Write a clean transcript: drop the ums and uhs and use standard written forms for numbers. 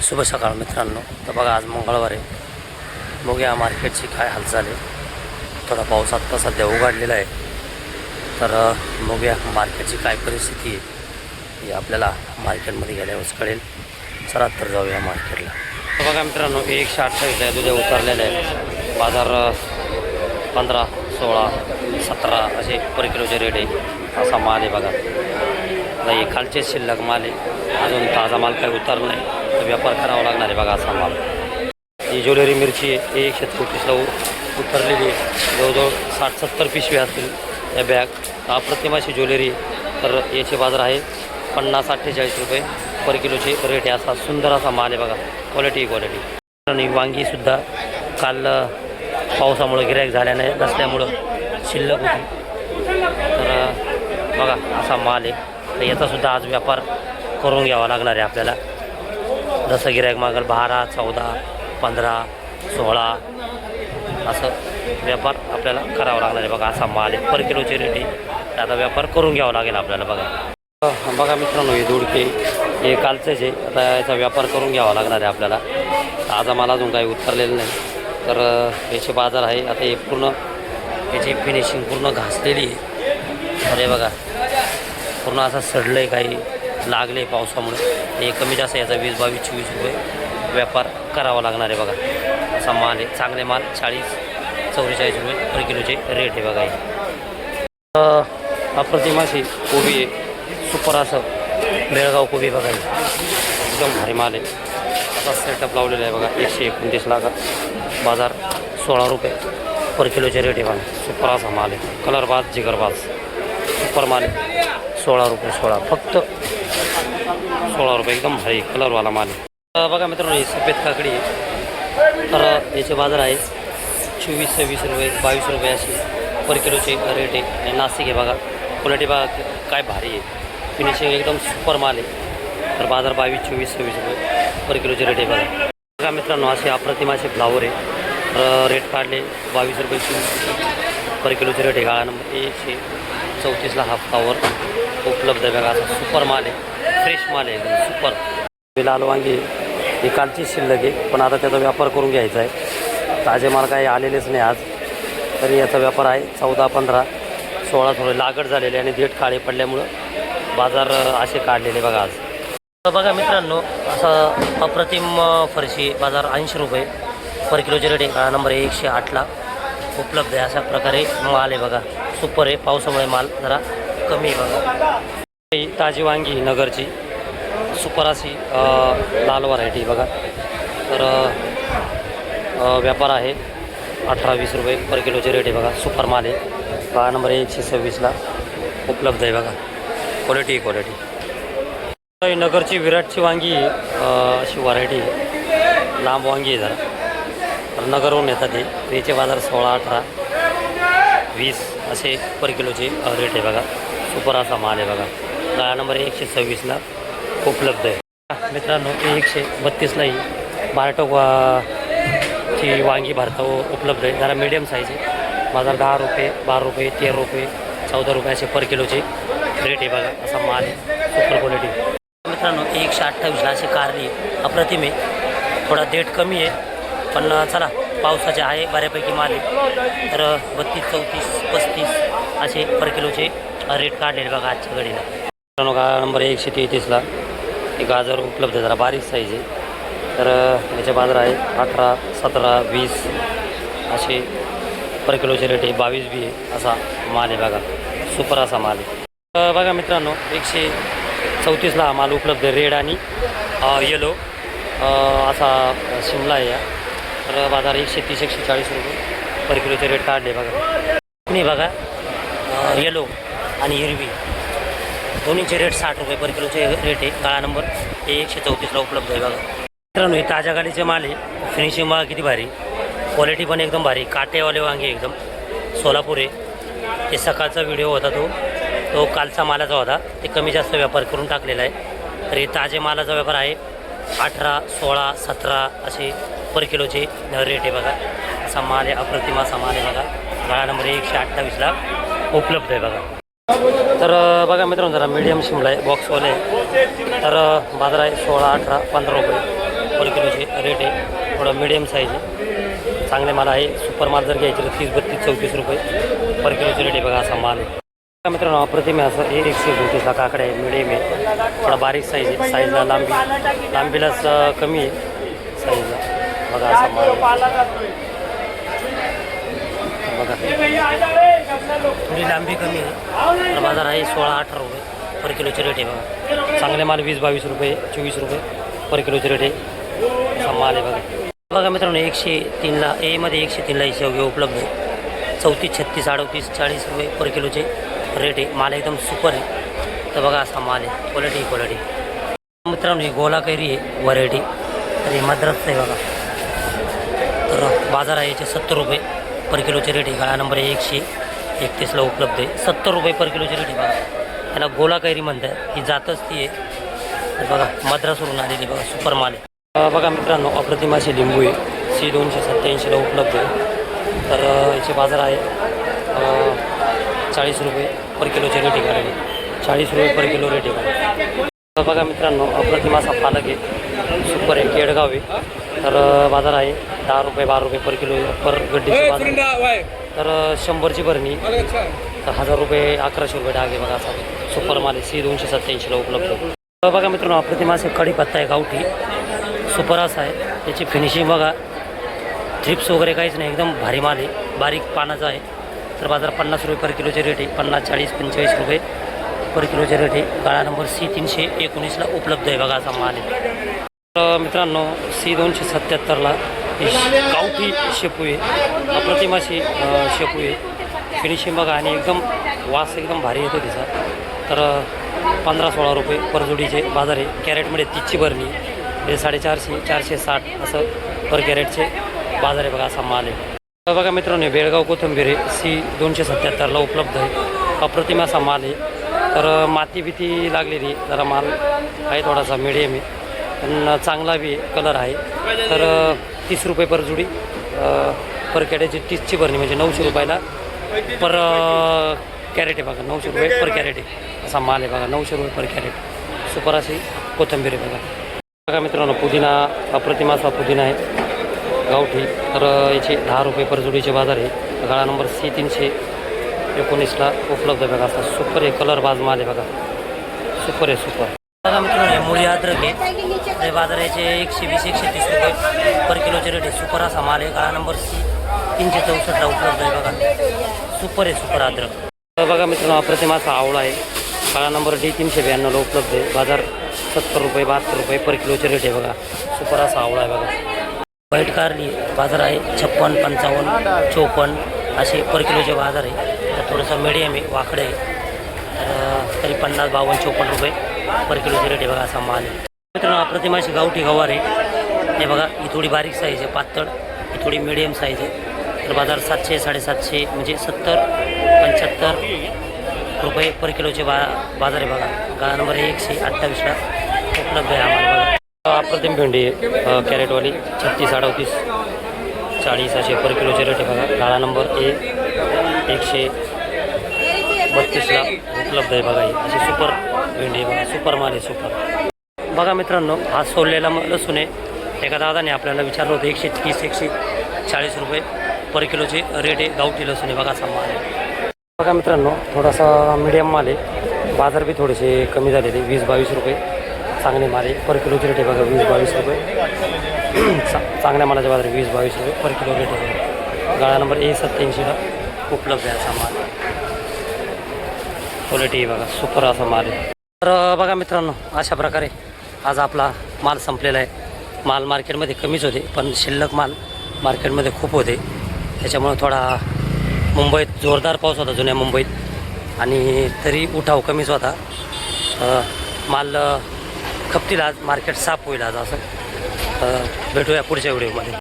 शुभ सकाळ मित्रांनो. तर बघा आज मंगळवार आहे. बघूया मार्केटची काय हालचाल आहे. थोडा पाऊस आत्ता सध्या उघडलेला आहे. तर बघूया मार्केटची काय परिस्थिती आहे हे आपल्याला मार्केटमध्ये गेल्यावरच कळेल. चला तर जाऊया मार्केटला. तर बघा मित्रांनो 128 आहे दुधा उतरलेलं आहे. बाजार 15, 16, 17 असे पर किलोचे रेट आहे. असा माल आहे बघा. नाही खालचे शिल्लक माल आहे. अजून ताजा माल काही उतरला नाही तर व्यापार करावा लागणार आहे बघा. असा माल ही ज्वेलरी मिरची आहे 136ला उतरलेली आहे. जवळजवळ 60-70 पिशवी असतील या बॅग. अप्रतिम अशी ज्वेलरी. तर याचे बाजार आहे 50-48 रुपये पर किलोचे रेट आहे. असा सुंदर असा माल आहे बघा. क्वालिटी. आणि वांगीसुद्धा काल पावसामुळं गिऱ्हाईक झाल्याने नसल्यामुळं शिल्लक होती. तर बघा असा माल आहे. तर याचासुद्धा आज व्यापार करून घ्यावा लागणार आहे आपल्याला. जसं गिऱ्हाईक मागेल 12, 14, 15, 16 असं व्यापार आपल्याला करावा लागणार आहे बघा. असा माल आहे. पर किलोची रेट आहे. आता व्यापार करून घ्यावा लागेल आपल्याला बघा. बघा मित्रांनो हे दोडके हे कालचंच आहे. आता याचा व्यापार करून घ्यावा लागणार आहे आपल्याला. ताजा माल अजून काही उतरलेलं नाही. तर याचे बाजार आहे. आता हे पूर्ण याची फिनिशिंग पूर्ण घासलेली आहे. अरे बघा पूर्ण असं सडलं आहे. काही लागले पावसामुळे. हे कमी जास्त याचा 20, 22, 24 रुपये व्यापार करावा लागणार आहे बघा. असा माल आहे. चांगले माल 40-44 रुपये पर किलोचे रेट आहे बघा. अप्रतिम अशी कोबी आहे. सुपर असं बेळगाव कोबी बघा. एकदम भारी माल आहे. असा सेटअप लावलेला आहे बघा. 129 लाख बाजार 16 रुपये पर किलोचे रेट आहे बघा. सुपर असा माल आहे. कलरबाज जिगरबाज सुपर माल आहे. 16 रुपये 16 फक्त 16 रुपये एकदम भारी कलरवाला माल आहे. बघा मित्रांनो ही सफेद काकडी आहे. तर याचे बाजार आहे 24-26 रुपये 22 रुपये अशी पर किलोचे रेट आहे. आणि नाशिक आहे बघा. क्वालिटी बघा काय भारी आहे. फिनिशिंग एकदम सुपर माल आहे. तर बाजार 22, 24, 26 रुपये पर किलोचे रेट आहे बघा. बघा मित्रांनो असे अप्रतिम असे फ्लावर आहे. रेट काढले 22 रुपये 24 रुपये पर किलोचे रेट आहे. गाळा नंबर 134ला हा फ्लावर उपलब्ध आहे बघा. असा सुपर माल आहे. फ्रेश माल आहे एकदम सुपर. लाल वांगी ही कालची शिल्लक आहे. पण आता त्याचा व्यापार करून घ्यायचा आहे. ताजे माल काही आलेलेच नाही आज. तरी याचा व्यापार आहे 14, 15, 16 थोडे लागड झालेले आणि देठ काळे पडल्यामुळं बाजार असे काढलेले बघा आज. बघा मित्रांनो असं अप्रतिम फरशी बाजार 80 रुपये पर किलोचे रेट आहे. नंबर 108ला उपलब्ध आहे. अशा प्रकारे माल आहे बघा. सुपर आहे. पावसामुळे माल जरा कमी आहे बघा. ताजी वांगी नगरची सुपर अशी लाल व्हरायटी बघा. तर व्यापार आहे 18-20 रुपये पर किलोचे रेट आहे बघा. सुपर माल आहे. गाळा नंबर 126ला उपलब्ध आहे बघा. क्वालिटी. नगरची विराटची वांगी अशी व्हरायटी लांब वांगी आहे जरा. तर नगरहून येतात ते. याचे बाजार 16, 18, 20 असे पर किलोचे रेट आहे बघा. सुपर असा माल आहे बघा. गाळा नंबर 126ला उपलब्ध आहे. मित्रांनो 132लाही बारटोकची वांगी भारता उपलब्ध आहे. जरा मीडियम साईज आहे. बाजार 10 रुपये 12 रुपये 13 रुपये 14 रुपये असे पर किलोचे रेट आहे बघा. असा माल आहे. Super quality. मित्रांनो 128ला अशी कारली अप्रतिम आहे. थोडा देठ कमी आहे पण चला पावसाचे आहे बऱ्यापैकी माल आहे. तर 32, 34, 35 असे पर किलोचे रेट काढलेले बघा आजच्या घडीला. मित्रांनो गाळा नंबर 133ला हे गाजर उपलब्ध आहे. जरा बारीक साईज आहे. तर याचे बाजार आहे 18, 17, 20 असे पर किलोचे रेट आहे. 22 बी आहे. असा माल आहे बघा. सुपर असा माल आहे. बघा मित्रांनो 134ला हा माल उपलब्ध आहे. रेड आणि येलो असा शिमला आहे. तर बाजार 130-140 रुपये पर किलोचे रेट काढले बघा. नाही बघा येलो आणि हिरवी दोन्हीचे रेट 60 रुपये पर किलोचे रेट आहे. गाळा नंबर 134ला उपलब्ध आहे बघा. मित्रांनो हे ताज्या गाडीचे माल आहे. फिनिशिंग माल किती भारी. क्वालिटी पण एकदम भारी. काटेवाले वांगे एकदम सोलापूर आहे. ते सकाळचा व्हिडिओ होता तो कालचा मालाचा होता. ते कमी जास्त व्यापार करून टाकलेला आहे. तर हे ताजे मालाचा व्यापार आहे 18, 16, 17 असे पर किलोचे रेट आहे बघा. असा माल आहे. अप्रतिम असा माल आहे बघा. गाळा नंबर 128ला उपलब्ध आहे बघा. तर बघा मित्रांनो जरा मीडियम शिमला आहे बॉक्सवाले. तर बाजार आहे 16, 18, 15 रुपये पर किलोचे रेट आहे. थोडं मिडियम साईज आहे, चांगले माल आहे. सुपर माल जर घ्यायचे तर 30-32-34 रुपये पर किलोचे रेट आहे बघा, असा माल आहे. मित्रांनो अप्रतिम आहे असं 132ला काकडे आहे, मिडियम आहे. थोडा बारीक साईज आहे, साईजला लांबीलाच कमी आहे साईजला बघा, असा माल बघा. थोडी लांबी कमी आहे. बाजार आहे 16-18 रुपये पर किलोचे रेट आहे बघा. चांगले माल 20-22 रुपये 24 रुपये पर किलोचे रेट आहे, असा माल आहे बघा. बघा मित्रांनो 103ला एमध्ये 103ला शेवगे उपलब्ध आहे. 34, 36, 38, 40 रुपये पर किलोचे रेट आहे. माल एकदम सुपर आहे. तर बघा असा माल आहे, क्वालिटी. मित्रांनो ही गोला कैरी आहे व्हरायटी, तर हे मद्रासचं आहे बघा. तर बाजार आहे याचे 70 रुपये पर किलोचे रेट आहे. गाळा नंबर 131ला उपलब्ध आहे. 70 रुपये पर किलोचे रेट आहे बघा. याला गोला कैरी म्हणतात, ही जातच ती आहे. तर बघा मद्रासवरून आलेली बघा, सुपर माल आहे. बघा मित्रांनो अप्रतिम असे लिंबू आहे, C 287ला उपलब्ध आहे. तर याचे बाजार आहे 40 रुपये पर किलोचे रेट आहे. 40 रुपये पर किलो रेट आहे. बघा मित्रांनो अप्रतिम असा पालक आहे, सुपर आहे, केडगाव आहे. तर बाजार आहे 10 रुपये 12 रुपये पर किलो पर गड्डीचे बाजार. तर 100ची भरणी तर 1000 रुपये 1100 रुपये डाग आहे बघा, असा सुपर माल आहे. C 287ला उपलब्ध आहे. बघा मित्रांनो अप्रतिम असे कढीपत्ता आहे गावठी, सुपर असा आहे. त्याची फिनिशिंग बघा, थ्रिप्स वगैरे काहीच नाही, एकदम भारी माल आहे, बारीक पानाचा आहे. तर बाजार 50 रुपये पर किलोचे रेट आहे. 50, 40, 45 रुपये पर किलोचे रेट आहे. गाळा नंबर C 319ला उपलब्ध आहे बघा, असा माल आहे. तर मित्रांनो C 277ला गावठी शेपू आहे, अप्रतिम अशी शेपू आहे. फिनिशिंग बघा आणि एकदम वास एकदम भारी येतो तिचा. तर 15-16 रुपये पर जोडीचे बाजार आहे. कॅरेटमध्ये 30ची भरणी हे 450, 460 असं पर कॅरेटचे बाजार आहे बघा, असा माल आहे. तर बघा मित्रांनो बेळगाव कोथिंबीर आहे, C 277ला उपलब्ध आहे. अप्रतिम असा माल आहे. तर माती भीती लागलेली जरा माल आहे, थोडासा मिडियम आहे पण चांगला बी कलर आहे. तर 30 रुपये पर जोडी पर कॅरेटची 30ची भरणी म्हणजे 900 रुपयाला पर कॅरेट आहे बघा. 900 रुपये पर कॅरेट आहे, असा माल आहे बघा. 900 रुपये पर कॅरेट सुपर अशी कोथिंबीर आहे बघा. बघा मित्रांनो पुदिना अप्रतिम असा पुदिना आहे गावठी. तर याचे 10 रुपये पर जोडीचे बाजार आहे. गाळा नंबर C 319ला उपलब्ध आहे बघा, असा सुपर आहे, कलर बाज माल आहे बघा, सुपर आहे सुपर. बघा मित्रांनो मुळी अद्रक आहे, बाजार याचे 120-130 रुपये पर किलोचे रेट आहे. सुपर असा माल आहे. गाळा नंबर C 364ला उपलब्ध आहे बघा, सुपर आहे सुपर अद्रक. तर बघा मित्रांनो अप्रतिम असा आवळा आहे. गाळा नंबर D 392ला उपलब्ध आहे. बाजार 70 रुपये 72 रुपये पर किलोचे रेट आहे बघा, सुपर असा आवळा आहे बघा. व्हाईट कारली बाजार आहे 56, 55, 54 असे पर किलोचे बाजार आहे. तर थोडंसं मिडियम आहे, वाकडं आहे. तर तरी 50, 52, 54 रुपये पर किलोचे रेट आहे बघा, असा माल आहे. मित्रांनो अप्रतिम अशी गावठी गवार आहे. हे बघा ही थोडी बारीक साईज आहे, पातळ, ही थोडी मिडियम साईज आहे. तर बाजार 700, 750 म्हणजे 70, 75 रुपये पर किलोचे बाजार आहे बघा. गाळा नंबर 128ला उपलब्ध आहे आम्हाला बघा. अप्रतिम भेंडी आहे कॅरेटवाली 36, 38, 40 असे पर किलोचे रेट आहे बघा. गाळा नंबर 132ला उपलब्ध आहे बघा. ही अशी सुपर भेंडी आहे बघा, सुपर माल आहे सुपर. बघा मित्रांनो हा सोललेला लसूण आहे. एका दादाने आपल्याला विचारलं होतं 130, 140 रुपये पर किलोचे रेट आहे. गावठी लसूण आहे बघा, असा माल आहे. बघा मित्रांनो थोडासा मिडियम माल आहे. बाजार बी थोडेसे कमी झालेले 20-22 रुपये चांगले माल आहे पर किलोचे रेट आहे बघा. 20-22 रुपये चांगल्या मालाच्या बाजार 20-22 रुपये पर किलो रेट आहे. गाळा नंबर A87ला उपलब्ध आहे असा माल. क्वालिटी बघा सुपर असा माल आहे. तर बघा मित्रांनो अशा प्रकारे आज आपला माल संपलेला आहे. माल मार्केटमध्ये कमीच होते पण शिल्लक माल मार्केटमध्ये खूप होते. त्याच्यामुळे थोडा मुंबईत जोरदार पाऊस होता जुन्या मुंबईत आणि तरी उठाव कमीच होता. माल खपतील आज, मार्केट साफ होईल आज असं. भेटूया पुढच्या व्हिडिओमध्ये.